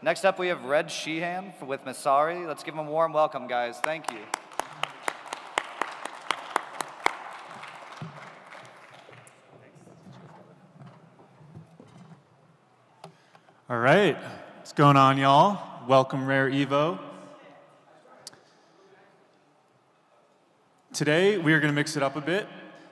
Next up, we have Red Sheehan with Messari. Let's give him a warm welcome, guys. Thank you. All right, what's going on, y'all? Welcome, Rare Evo. Today, we are going to mix it up a bit.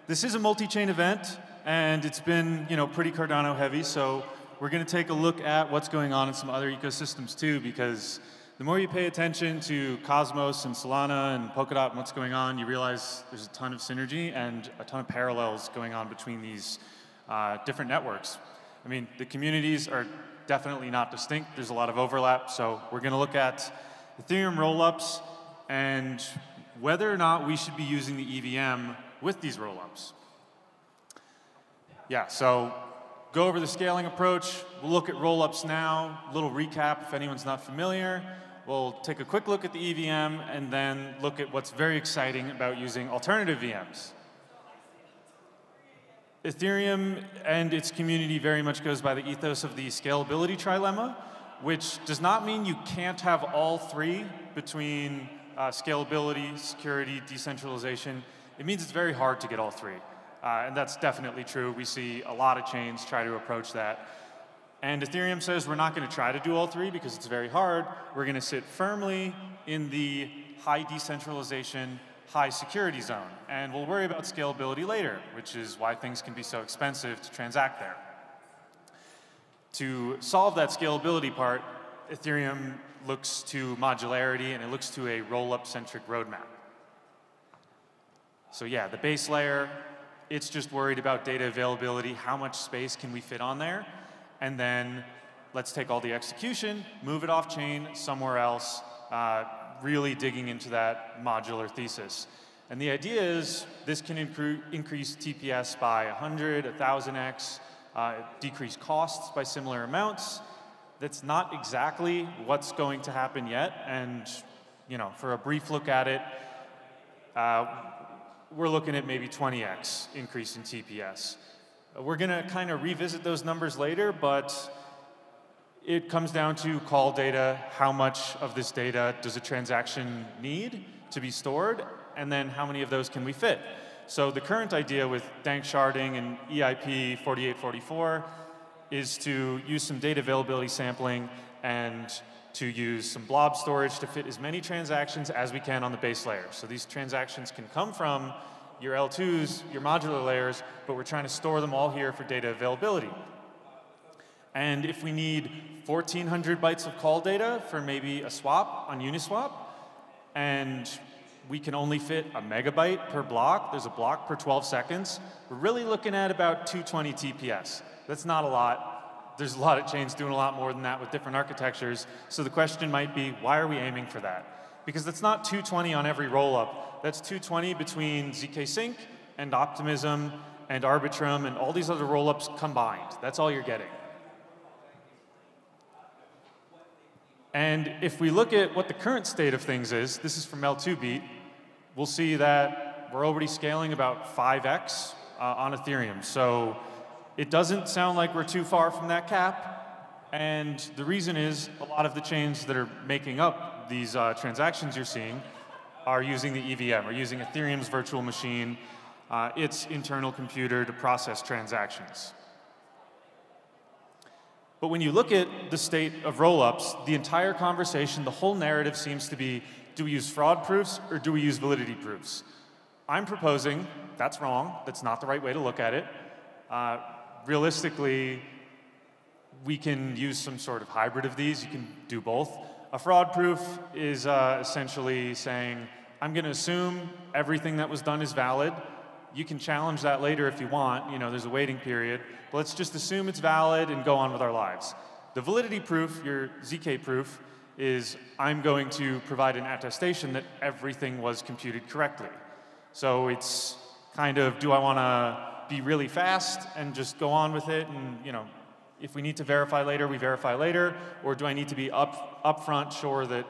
This is a multi-chain event, and it's been, pretty Cardano heavy, so we're going to take a look at what's going on in some other ecosystems too, because the more you pay attention to Cosmos and Solana and Polkadot and what's going on, you realize there's a ton of synergy and a ton of parallels going on between these different networks. I mean, the communities are definitely not distinct. There's a lot of overlap. So we're going to look at Ethereum rollups and whether or not we should be using the EVM with these rollups. Yeah, so go over the scaling approach. We'll look at rollups now. A little recap if anyone's not familiar. We'll take a quick look at the EVM and then look at what's very exciting about using alternative VMs. Ethereum and its community very much goes by the ethos of the scalability trilemma, which does not mean you can't have all three between scalability, security, decentralization. It means it's very hard to get all three. And that's definitely true. We see a lot of chains try to approach that. And Ethereum says we're not going to try to do all three because it's very hard. We're going to sit firmly in the high decentralization, high security zone. And we'll worry about scalability later, which is why things can be so expensive to transact there. To solve that scalability part, Ethereum looks to modularity and it looks to a roll-up-centric roadmap. So yeah, the base layer, it's just worried about data availability, how much space can we fit on there, and then let's take all the execution, move it off-chain somewhere else, really digging into that modular thesis. And the idea is this can increase TPS by 100, 1000x, decrease costs by similar amounts. That's not exactly what's going to happen yet. And for a brief look at it, we're looking at maybe 20x increase in TPS. We're going to kind of revisit those numbers later, but it comes down to call data, how much of this data does a transaction need to be stored, and then how many of those can we fit. So the current idea with dank sharding and EIP 4844 is to use some data availability sampling and to use some blob storage to fit as many transactions as we can on the base layer. So these transactions can come from your L2s, your modular layers, but we're trying to store them all here for data availability. And if we need 1,400 bytes of call data for maybe a swap on Uniswap, and we can only fit a megabyte per block, there's a block per 12 seconds, we're really looking at about 220 TPS. That's not a lot. There's a lot of chains doing a lot more than that with different architectures. So the question might be, why are we aiming for that? Because that's not 220 on every rollup. That's 220 between ZK Sync and Optimism and Arbitrum and all these other rollups combined. That's all you're getting. And if we look at what the current state of things is, this is from L2Beat, we'll see that we're already scaling about 5x on Ethereum. So it doesn't sound like we're too far from that cap. And the reason is a lot of the chains that are making up these transactions you're seeing are using the EVM, or using Ethereum's virtual machine, its internal computer to process transactions. But when you look at the state of rollups, the entire conversation, the whole narrative seems to be, do we use fraud proofs or do we use validity proofs? I'm proposing that's wrong. That's not the right way to look at it. Realistically, we can use some sort of hybrid of these. You can do both. A fraud proof is essentially saying, I'm going to assume everything that was done is valid. You can challenge that later if you want. There's a waiting period. But let's just assume it's valid and go on with our lives. The validity proof, your ZK proof, is I'm going to provide an attestation that everything was computed correctly. So it's kind of, do I want to be really fast and just go on with it? And if we need to verify later, we verify later. Or do I need to be upfront sure that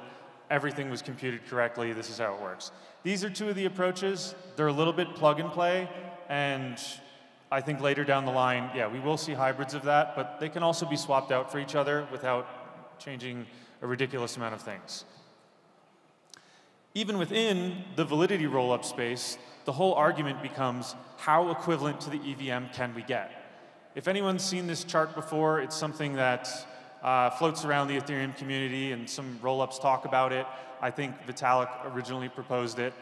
everything was computed correctly? This is how it works. These are two of the approaches. They're a little bit plug and play, and I think later down the line, yeah, we will see hybrids of that, but they can also be swapped out for each other without changing a ridiculous amount of things. Even within the validity rollup space, the whole argument becomes how equivalent to the EVM can we get? If anyone's seen this chart before, it's something that floats around the Ethereum community and some rollups talk about it. I think Vitalik originally proposed it.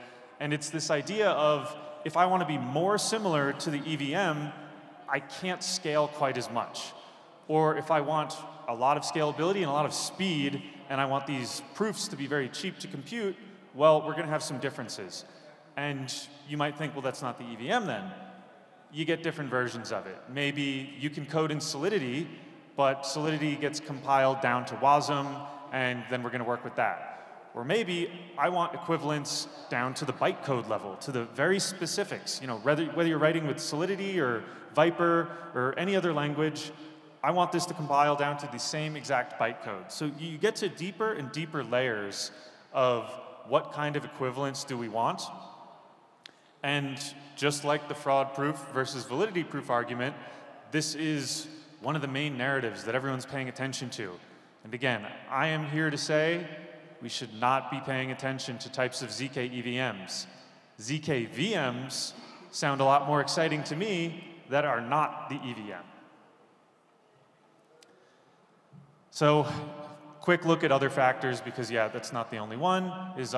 And it's this idea of if I want to be more similar to the EVM, I can't scale quite as much. Or if I want a lot of scalability and a lot of speed, and I want these proofs to be very cheap to compute, well, we're going to have some differences. And you might think, well, that's not the EVM then. You get different versions of it. Maybe you can code in Solidity, but Solidity gets compiled down to WASM, and then we're going to work with that. Or maybe I want equivalence down to the bytecode level, to the very specifics. You know, whether you're writing with Solidity or Viper or any other language, I want this to compile down to the same exact bytecode. So you get to deeper and deeper layers of what kind of equivalence do we want. And just like the fraud proof versus validity proof argument, this is one of the main narratives that everyone's paying attention to. And again, I am here to say we should not be paying attention to types of ZK EVMs. ZK VMs sound a lot more exciting to me that are not the EVM. So, quick look at other factors, because yeah, that's not the only one, is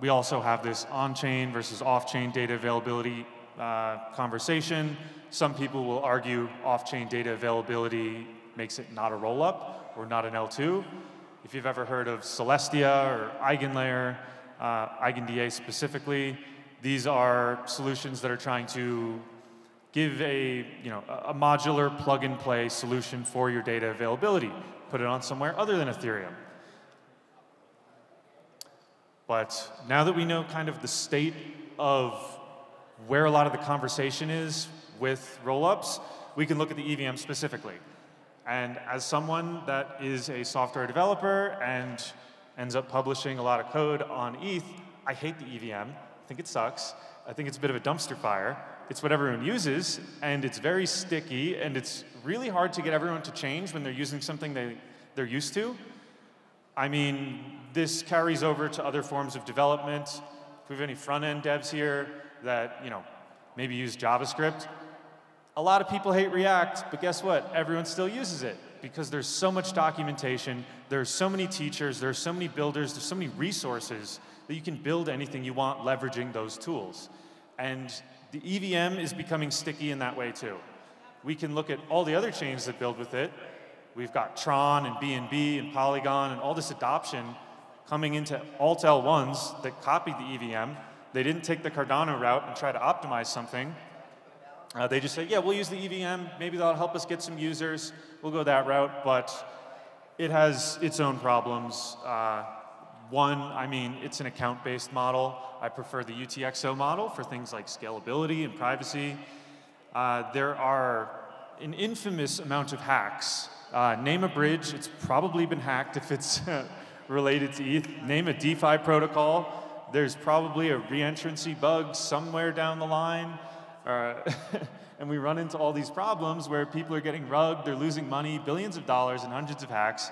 we also have this on-chain versus off-chain data availability conversation. Some people will argue off-chain data availability makes it not a roll-up or not an L2. If you've ever heard of Celestia or EigenLayer, EigenDA specifically, these are solutions that are trying to give a modular plug-and-play solution for your data availability. Put it on somewhere other than Ethereum. But now that we know kind of the state of where a lot of the conversation is with rollups, we can look at the EVM specifically. And as someone that is a software developer and ends up publishing a lot of code on ETH, I hate the EVM. I think it sucks. I think it's a bit of a dumpster fire. It's what everyone uses, and it's very sticky, and it's really hard to get everyone to change when they're using something they're used to. I mean, this carries over to other forms of development. If we have any front-end devs here that maybe use JavaScript, a lot of people hate React, but guess what? Everyone still uses it because there's so much documentation, there's so many teachers, there's so many builders, there's so many resources that you can build anything you want leveraging those tools. And the EVM is becoming sticky in that way too. We can look at all the other chains that build with it. We've got Tron and BNB and Polygon and all this adoption coming into alt L1s that copied the EVM. They didn't take the Cardano route and try to optimize something. They just say, yeah, we'll use the EVM. Maybe that'll help us get some users. We'll go that route, but it has its own problems. One, I mean, it's an account-based model. I prefer the UTXO model for things like scalability and privacy. There are an infamous amount of hacks. Name a bridge. It's probably been hacked if it's related to ETH. Name a DeFi protocol. There's probably a reentrancy bug somewhere down the line. And we run into all these problems where people are getting rugged, they're losing money, billions of dollars and hundreds of hacks.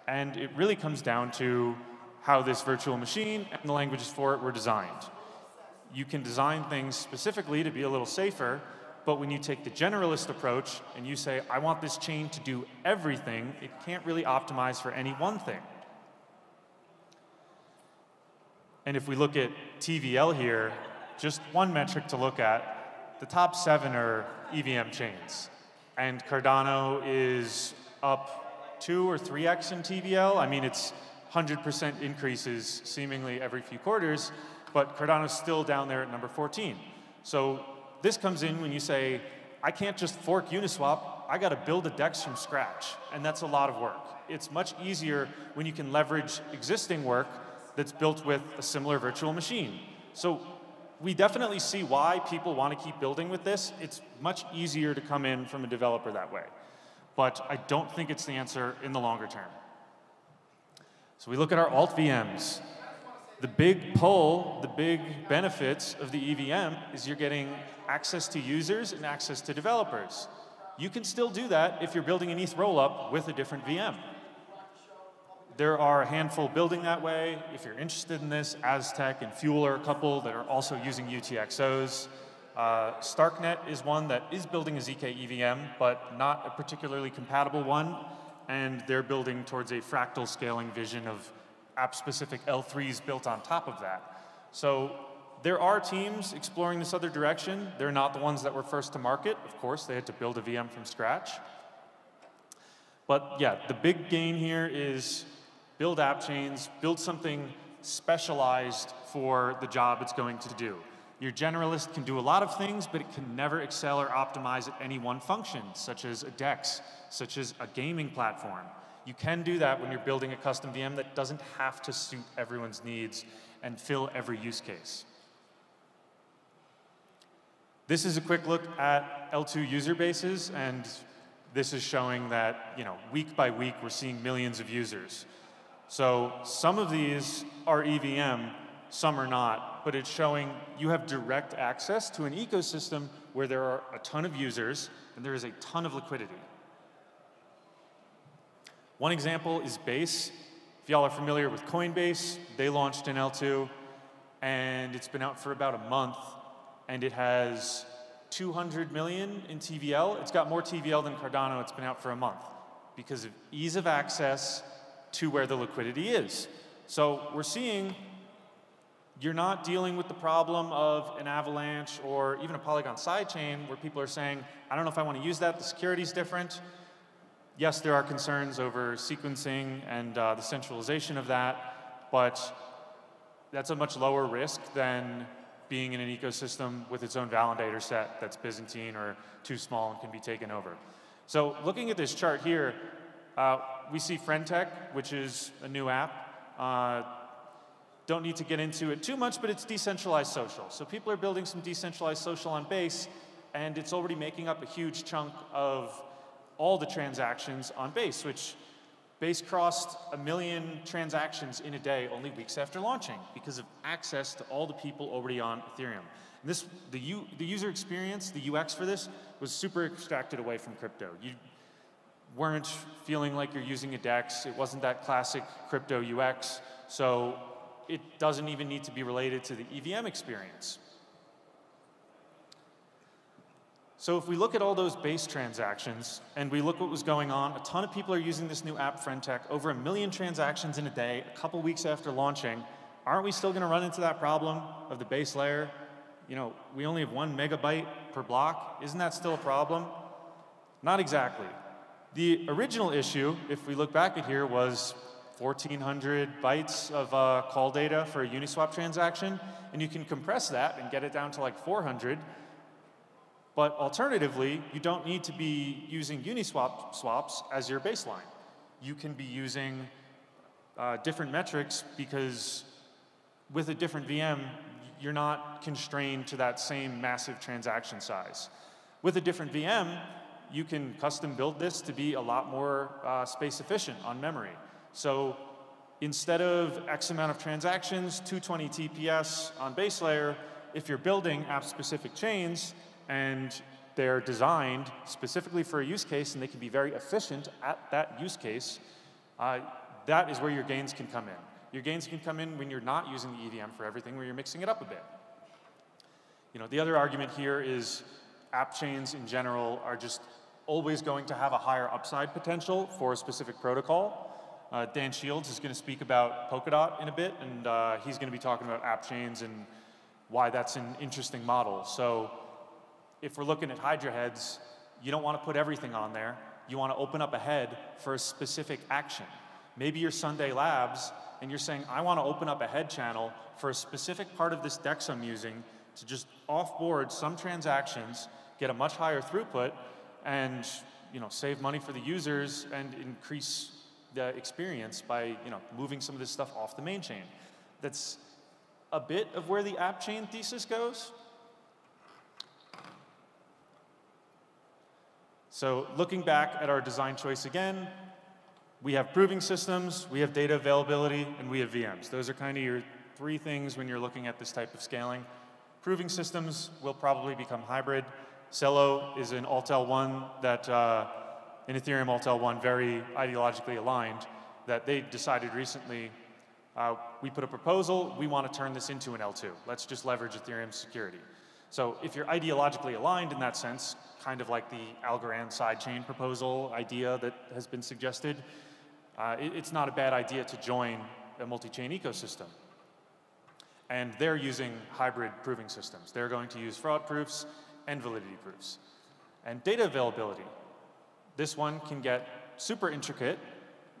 And it really comes down to how this virtual machine and the languages for it were designed. You can design things specifically to be a little safer, but when you take the generalist approach and you say, I want this chain to do everything, it can't really optimize for any one thing. And if we look at TVL here, just one metric to look at, the top 7 are EVM chains. And Cardano is up 2 or 3x in TVL. I mean, it's 100% increases seemingly every few quarters, but Cardano's still down there at number 14. So this comes in when you say, I can't just fork Uniswap, I gotta build a DEX from scratch, and that's a lot of work. It's much easier when you can leverage existing work that's built with a similar virtual machine. So we definitely see why people want to keep building with this. It's much easier to come in from a developer that way. But I don't think it's the answer in the longer term. So we look at our alt VMs. The big pull, the big benefits of the EVM is you're getting access to users and access to developers. You can still do that if you're building an ETH rollup with a different VM. There are a handful building that way. If you're interested in this, Aztec and Fuel are a couple that are also using UTXOs. StarkNet is one that is building a ZK EVM, but not a particularly compatible one, and they're building towards a fractal scaling vision of app-specific L3s built on top of that. So there are teams exploring this other direction. They're not the ones that were first to market. Of course, they had to build a VM from scratch. But yeah, the big gain here is build app chains, build something specialized for the job it's going to do. Your generalist can do a lot of things, but it can never excel or optimize at any one function, such as a DEX, such as a gaming platform. You can do that when you're building a custom VM that doesn't have to suit everyone's needs and fill every use case. This is a quick look at L2 user bases, and this is showing that, week by week, we're seeing millions of users. So some of these are EVM, some are not, but it's showing you have direct access to an ecosystem where there are a ton of users and there is a ton of liquidity. One example is Base. If y'all are familiar with Coinbase, they launched in L2, and it's been out for about a month, and it has 200 million in TVL. It's got more TVL than Cardano. It's been out for a month because of ease of access to where the liquidity is. So we're seeing you're not dealing with the problem of an Avalanche or even a Polygon sidechain where people are saying, I don't know if I want to use that, the security's different. Yes, there are concerns over sequencing and the centralization of that, but that's a much lower risk than being in an ecosystem with its own validator set that's Byzantine or too small and can be taken over. So looking at this chart here, we see Friendtech, which is a new app. Don't need to get into it too much, but it's decentralized social. So people are building some decentralized social on Base, and it's already making up a huge chunk of all the transactions on Base, which Base crossed 1 million transactions in a day only weeks after launching because of access to all the people already on Ethereum. And the user experience, the UX for this, was super extracted away from crypto. You weren't feeling like you're using a DEX. It wasn't that classic crypto UX. So it doesn't even need to be related to the EVM experience. So if we look at all those Base transactions and we look what was going on, a ton of people are using this new app, Friendtech, over 1 million transactions in a day, a couple weeks after launching. Aren't we still going to run into that problem of the base layer? We only have 1 megabyte per block. Isn't that still a problem? Not exactly. The original issue, if we look back at here, was 1,400 bytes of call data for a Uniswap transaction, and you can compress that and get it down to like 400. But alternatively, you don't need to be using Uniswap swaps as your baseline. You can be using different metrics because with a different VM, you're not constrained to that same massive transaction size. With a different VM, you can custom build this to be a lot more space efficient on memory. So instead of X amount of transactions, 220 TPS on base layer, if you're building app-specific chains and they're designed specifically for a use case and they can be very efficient at that use case, that is where your gains can come in. Your gains can come in when you're not using the EVM for everything, where you're mixing it up a bit. The other argument here is app chains in general are just always going to have a higher upside potential for a specific protocol. Dan Shields is going to speak about Polkadot in a bit, and he's going to be talking about app chains and why that's an interesting model. So if we're looking at Hydra heads, you don't want to put everything on there. You want to open up a head for a specific action. Maybe you're Sunday Labs, and you're saying, I want to open up a head channel for a specific part of this DEX I'm using to just offboard some transactions, get a much higher throughput, and save money for the users and increase the experience by moving some of this stuff off the main chain. That's a bit of where the app chain thesis goes. So looking back at our design choice again, we have proving systems, we have data availability, and we have VMs. Those are kind of your 3 things when you're looking at this type of scaling. Proving systems will probably become hybrid. Celo is an Alt L1 that, an Ethereum Alt L1, very ideologically aligned. that they decided recently, we put a proposal, we want to turn this into an L2. Let's just leverage Ethereum's security. So if you're ideologically aligned in that sense, kind of like the Algorand sidechain proposal idea that has been suggested, it's not a bad idea to join a multi-chain ecosystem. And they're using hybrid proving systems. They're going to use fraud proofs and validity proofs. And data availability. This one can get super intricate,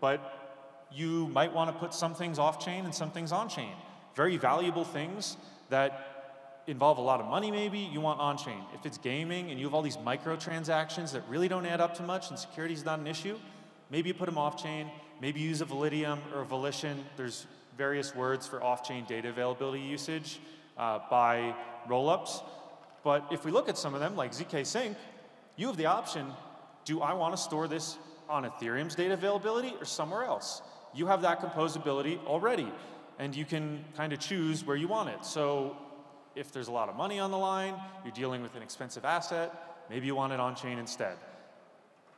but you might want to put some things off-chain and some things on-chain. Very valuable things that involve a lot of money maybe, you want on-chain. If it's gaming and you have all these microtransactions that really don't add up to much and security is not an issue, maybe you put them off-chain, maybe use a Validium or a Volition. There's various words for off-chain data availability usage by rollups. But if we look at some of them, like ZK Sync, you have the option, do I want to store this on Ethereum's data availability or somewhere else? You have that composability already, and you can kind of choose where you want it. So if there's a lot of money on the line, you're dealing with an expensive asset, maybe you want it on-chain instead.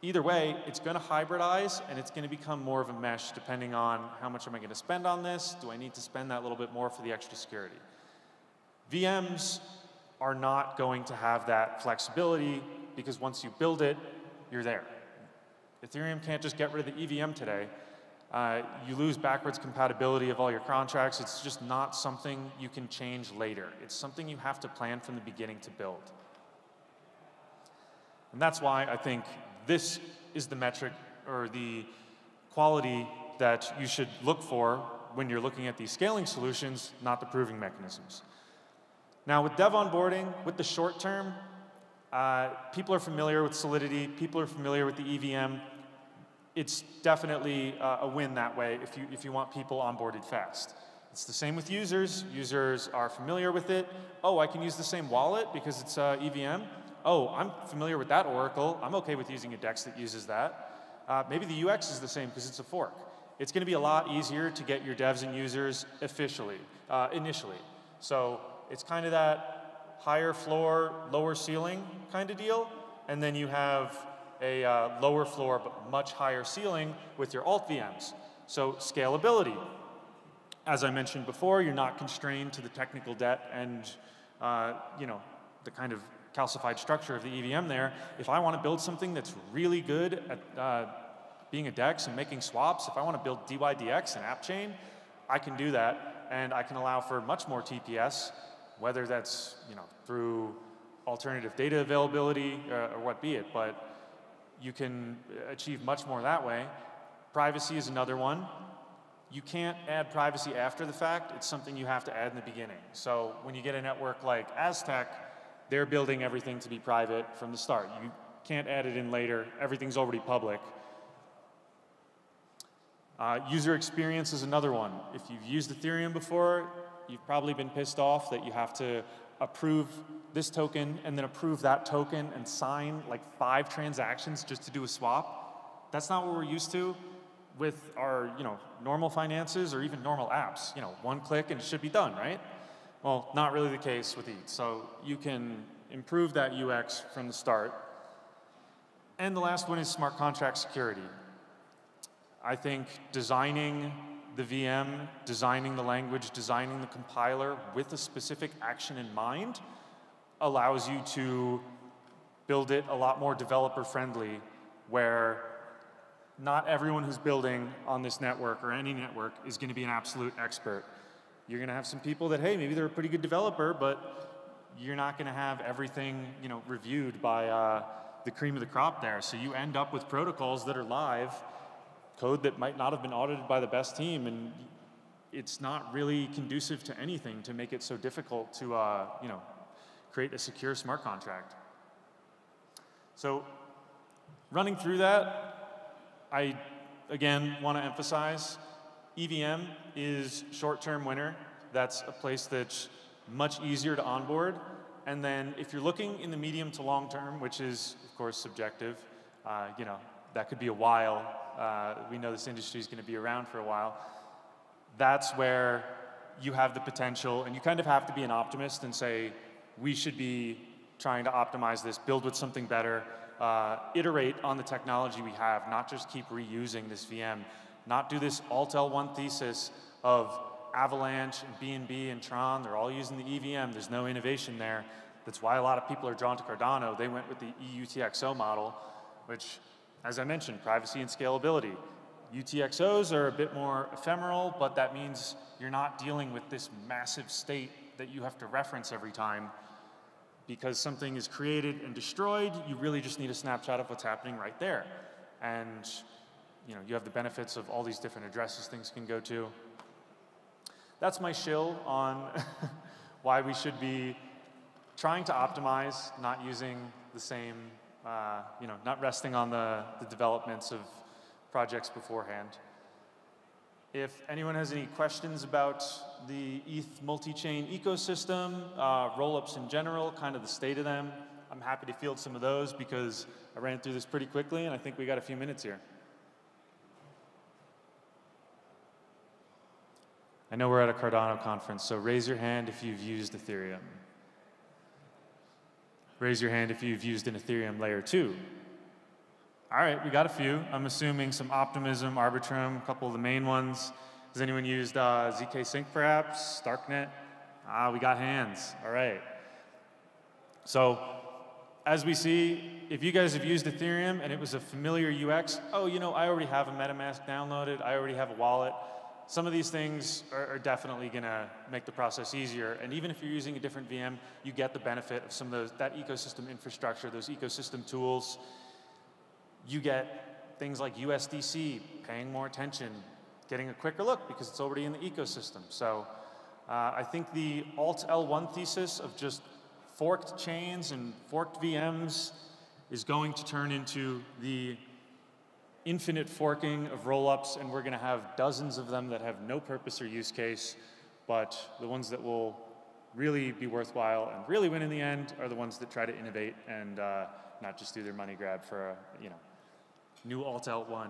Either way, it's going to hybridize, and it's going to become more of a mesh depending on how much am I going to spend on this? Do I need to spend that little bit more for the extra security? VMs are not going to have that flexibility because once you build it, you're there. Ethereum can't just get rid of the EVM today. You lose backwards compatibility of all your contracts. It's just not something you can change later. It's something you have to plan from the beginning to build. And that's why I think this is the metric or the quality that you should look for when you're looking at these scaling solutions, not the proving mechanisms. Now with dev onboarding, with the short term, people are familiar with Solidity, people are familiar with the EVM. It's definitely a win that way if you want people onboarded fast. It's the same with users. Users are familiar with it. Oh, I can use the same wallet because it's EVM. Oh, I'm familiar with that Oracle. I'm okay with using a DEX that uses that. Maybe the UX is the same because it's a fork. It's going to be a lot easier to get your devs and users initially. So it's kind of that higher floor, lower ceiling kind of deal. And then you have a lower floor but much higher ceiling with your alt VMs. So scalability. As I mentioned before, you're not constrained to the technical debt and the kind of calcified structure of the EVM there. If I want to build something that's really good at being a DEX and making swaps, if I want to build DYDX and AppChain, I can do that, and I can allow for much more TPS, whether that's through alternative data availability or what be it, but you can achieve much more that way. Privacy is another one. You can't add privacy after the fact. It's something you have to add in the beginning. So when you get a network like Aztec, they're building everything to be private from the start. You can't add it in later. Everything's already public. User experience is another one. If you've used Ethereum before, you've probably been pissed off that you have to approve this token and then approve that token and sign like 5 transactions just to do a swap. That's not what we're used to with our normal finances or even normal apps. One click and it should be done, right? Well, not really the case with ETH. So you can improve that UX from the start. And the last one is smart contract security. I think designing the VM, designing the language, designing the compiler with a specific action in mind allows you to build it a lot more developer-friendly, where not everyone who's building on this network or any network is going to be an absolute expert. You're going to have some people that, hey, maybe they're a pretty good developer, but you're not going to have everything reviewed by the cream of the crop there. So you end up with protocols that are live, code that might not have been audited by the best team, and it's not really conducive to anything to make it so difficult to create a secure smart contract. So running through that, I again want to emphasize EVM is short-term winner. That's a place that's much easier to onboard. And then if you're looking in the medium to long term, which is of course subjective, that could be a while. We know this industry is going to be around for a while. That's where you have the potential, and you kind of have to be an optimist and say, we should be trying to optimize this, build with something better, iterate on the technology we have, not just keep reusing this VM. not do this Alt-L1 thesis of Avalanche and BNB and Tron. They're all using the EVM. There's no innovation there. That's why a lot of people are drawn to Cardano. They went with the EUTXO model, which, as I mentioned, privacy and scalability. UTXOs are a bit more ephemeral, but that means you're not dealing with this massive state that you have to reference every time. Because something is created and destroyed, you really just need a snapshot of what's happening right there. And you have the benefits of all these different addresses things can go to. That's my shill on why we should be trying to optimize, not using the same, not resting on the developments of projects beforehand. If anyone has any questions about the ETH multi-chain ecosystem, roll-ups in general, kind of the state of them, I'm happy to field some of those because I ran through this pretty quickly and I think we got a few minutes here. I know we're at a Cardano conference, so raise your hand if you've used Ethereum. Raise your hand if you've used an Ethereum layer 2. All right, we got a few. I'm assuming some Optimism, Arbitrum, a couple of the main ones. Has anyone used ZK Sync perhaps? Starknet? We got hands. All right. So as we see, if you guys have used Ethereum and it was a familiar UX, I already have a MetaMask downloaded. I already have a wallet. Some of these things are definitely going to make the process easier. And even if you're using a different VM, you get the benefit of some of that ecosystem infrastructure, those ecosystem tools. You get things like USDC, paying more attention, getting a quicker look because it's already in the ecosystem. So I think the Alt-L1 thesis of just forked chains and forked VMs is going to turn into the infinite forking of roll-ups, and we're going to have dozens of them that have no purpose or use case, but the ones that will really be worthwhile and really win in the end are the ones that try to innovate and not just do their money grab for a, new Alt-L1.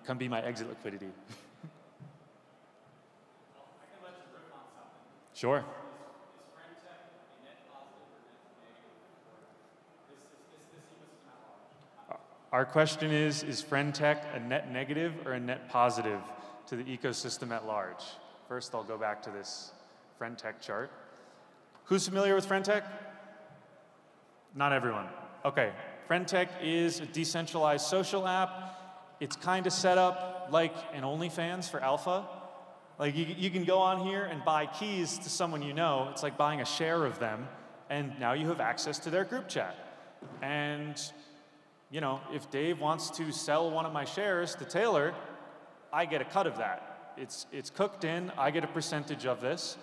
Come be my exit liquidity. I can let you riff on something. Sure. Is friend tech a net positive or net negative? This ecosystem at large? Our question is friend tech a net negative or a net positive to the ecosystem at large? First, I'll go back to this friend tech chart. Who's familiar with friend tech? Not everyone. Okay. Friend tech is a decentralized social app. It's kind of set up like an OnlyFans for alpha. Like you can go on here and buy keys to someone you know. It's like buying a share of them, and now you have access to their group chat. And if Dave wants to sell one of my shares to Taylor, I get a cut of that. It's cooked in. I get a percentage of this,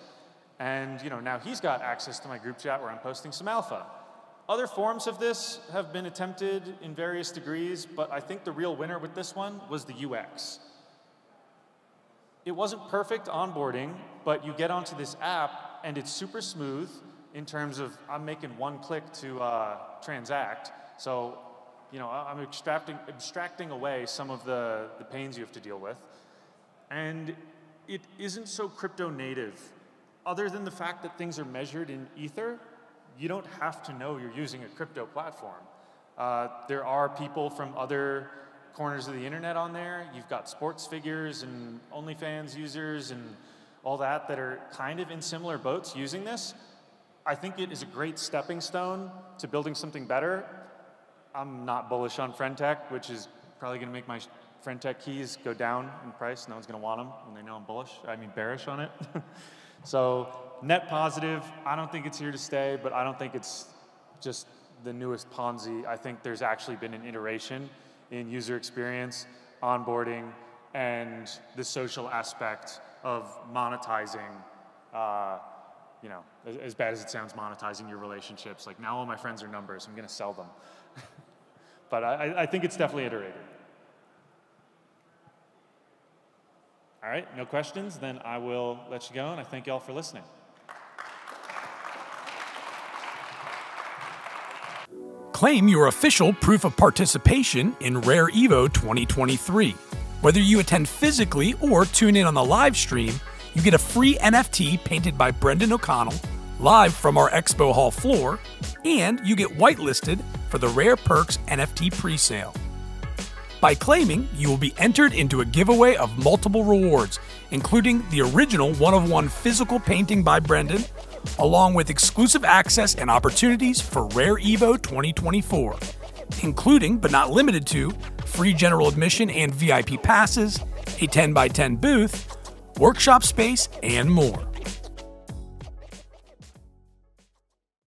and now he's got access to my group chat where I'm posting some alpha. Other forms of this have been attempted in various degrees, but I think the real winner with this one was the UX. It wasn't perfect onboarding, but you get onto this app and it's super smooth in terms of I'm making one click to transact. So, I'm abstracting away some of the pains you have to deal with. And it isn't so crypto native. Other than the fact that things are measured in Ether, you don't have to know you're using a crypto platform. There are people from other corners of the internet on there. You've got sports figures and OnlyFans users and all that are kind of in similar boats using this. I think it is a great stepping stone to building something better. I'm not bullish on friend tech, which is probably going to make my friend tech keys go down in price. No one's going to want them when they know I'm bearish on it. So net positive, I don't think it's here to stay, but I don't think it's just the newest Ponzi. I think there's actually been an iteration in user experience, onboarding, and the social aspect of monetizing, as bad as it sounds, monetizing your relationships. Like now all my friends are numbers, I'm gonna sell them. But I think it's definitely iterated. All right, no questions? Then I will let you go, and I thank you all for listening. Claim your official proof of participation in Rare Evo 2023. Whether you attend physically or tune in on the live stream, you get a free NFT painted by Brendan O'Connell, live from our Expo Hall floor, and you get whitelisted for the Rare Perks NFT presale. By claiming, you will be entered into a giveaway of multiple rewards, including the original one-of-one physical painting by Brendan, along with exclusive access and opportunities for Rare Evo 2024, including, but not limited to, free general admission and VIP passes, a 10x10 booth, workshop space, and more.